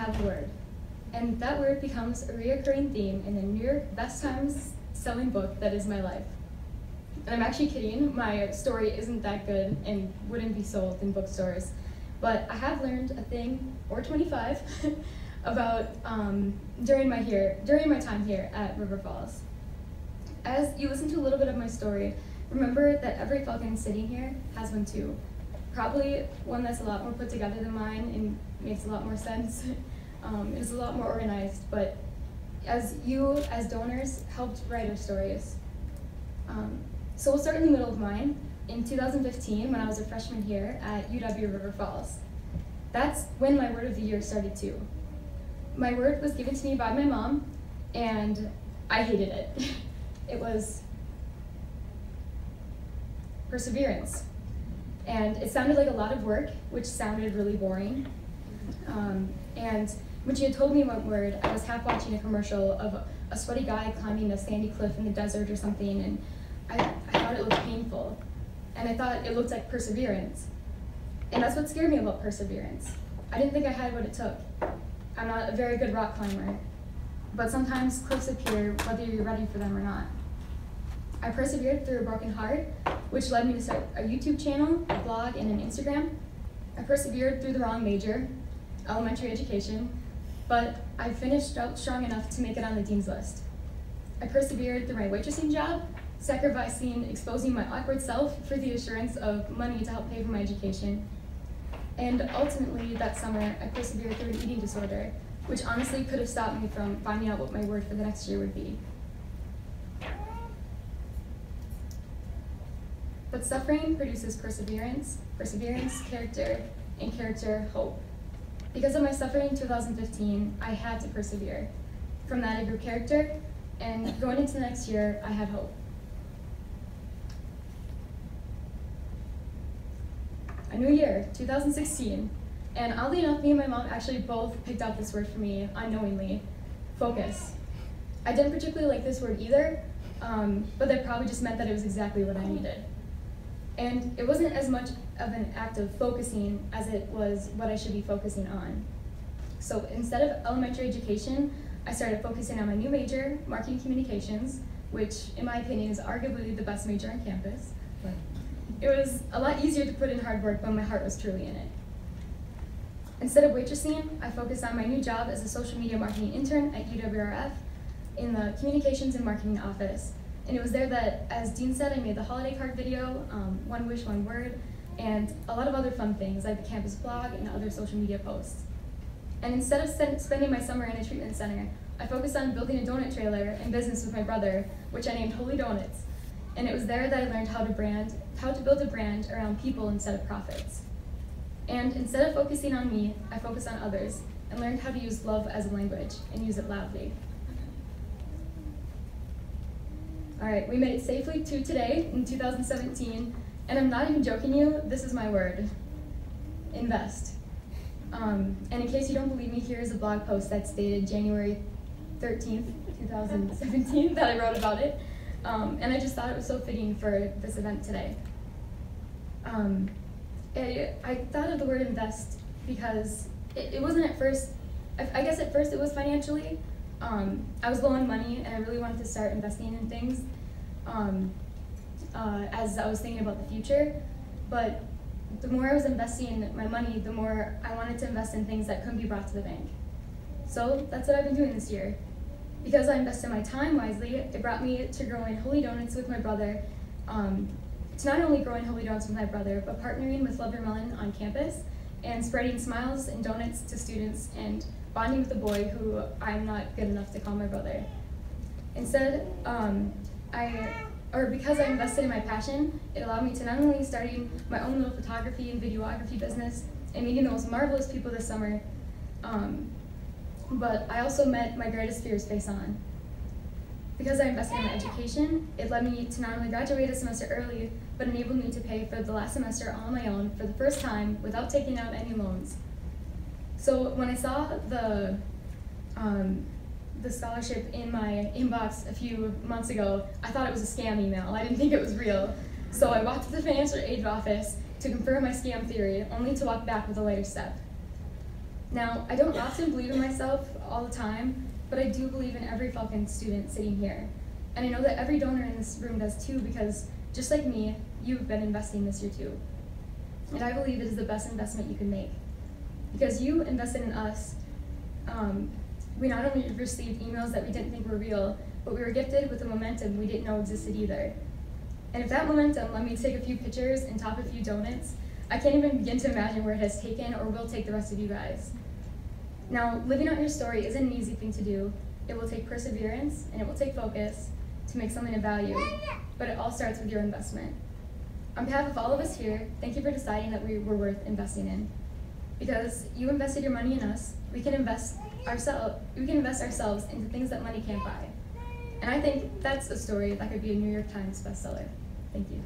have a word. And that word becomes a reoccurring theme in the New York Best Times selling book that is my life. And I'm actually kidding, my story isn't that good and wouldn't be sold in bookstores. But I have learned a thing, or 25, about during my time here at River Falls. As you listen to a little bit of my story, remember that every Falcon sitting here has one too. Probably one that's a lot more put together than mine and makes a lot more sense. It's a lot more organized, but as you, as donors, helped write our stories. So we'll start in the middle of mine. In 2015, when I was a freshman here at UW River Falls. That's when my word of the year started too. My word was given to me by my mom, and I hated it. It was perseverance. And it sounded like a lot of work, which sounded really boring. And when she had told me what word, I was half watching a commercial of a sweaty guy climbing a sandy cliff in the desert or something, and I thought it looked painful. And I thought it looked like perseverance. And that's what scared me about perseverance. I didn't think I had what it took. I'm not a very good rock climber, but sometimes cliffs appear whether you're ready for them or not. I persevered through a broken heart, which led me to start a YouTube channel, a blog, and an Instagram. I persevered through the wrong major, elementary education, but I finished out strong enough to make it on the dean's list. I persevered through my waitressing job, exposing my awkward self for the assurance of money to help pay for my education. And ultimately, that summer, I persevered through an eating disorder, which honestly could have stopped me from finding out what my word for the next year would be. But suffering produces perseverance, perseverance, character, and character, hope. Because of my suffering in 2015, I had to persevere. From that, I grew character, and going into the next year, I had hope. A new year, 2016, and oddly enough, me and my mom actually both picked out this word for me unknowingly, focus. I didn't particularly like this word either, but that probably just meant that it was exactly what I needed. And it wasn't as much of an act of focusing as it was what I should be focusing on. So instead of elementary education, I started focusing on my new major, marketing communications, which in my opinion is arguably the best major on campus. But it was a lot easier to put in hard work when my heart was truly in it. Instead of waitressing, I focused on my new job as a social media marketing intern at UWRF in the communications and marketing office. And it was there that, as Dean said, I made the holiday card video, One Wish, One Word, and a lot of other fun things like the campus blog and other social media posts. And instead of spending my summer in a treatment center, I focused on building a donut trailer and business with my brother, which I named Holy Donuts. And it was there that I learned how to build a brand around people instead of profits. And instead of focusing on me, I focused on others and learned how to use love as a language and use it loudly. All right, we made it safely to today in 2017, and I'm not even joking you, this is my word, invest. And in case you don't believe me, here's a blog post that's dated January 13th, 2017 that I wrote about it. And I just thought it was so fitting for this event today. I thought of the word invest because it wasn't at first, I guess at first it was financially. I was low on money and I really wanted to start investing in things as I was thinking about the future. But the more I was investing my money, the more I wanted to invest in things that couldn't be brought to the bank. So that's what I've been doing this year. Because I invested my time wisely, it brought me to growing Holy Donuts with my brother. To not only growing Holy Donuts with my brother, but partnering with Love Your Melon on campus and spreading smiles and donuts to students and bonding with a boy who I'm not good enough to call my brother. Instead, because I invested in my passion, it allowed me to not only starting my own little photography and videography business and meeting the most marvelous people this summer, but I also met my greatest fears face on. Because I invested in my education, it led me to not only graduate a semester early, but enabled me to pay for the last semester on my own for the first time without taking out any loans. So when I saw the scholarship in my inbox a few months ago, I thought it was a scam email. I didn't think it was real. So I walked to the financial aid office to confirm my scam theory, only to walk back with a lighter step. Now, I don't often believe in myself all the time, but I do believe in every Falcon student sitting here. And I know that every donor in this room does too, because just like me, you've been investing this year too. And I believe it is the best investment you can make. Because you invested in us, we not only received emails that we didn't think were real, but we were gifted with a momentum we didn't know existed either. And if that momentum led me to take a few pictures and top a few donuts, I can't even begin to imagine where it has taken or will take the rest of you guys. Now, living out your story isn't an easy thing to do. It will take perseverance and it will take focus to make something of value, but it all starts with your investment. On behalf of all of us here, thank you for deciding that we were worth investing in. Because you invested your money in us, we can invest ourselves into things that money can't buy. And I think that's a story that could be a New York Times bestseller. Thank you.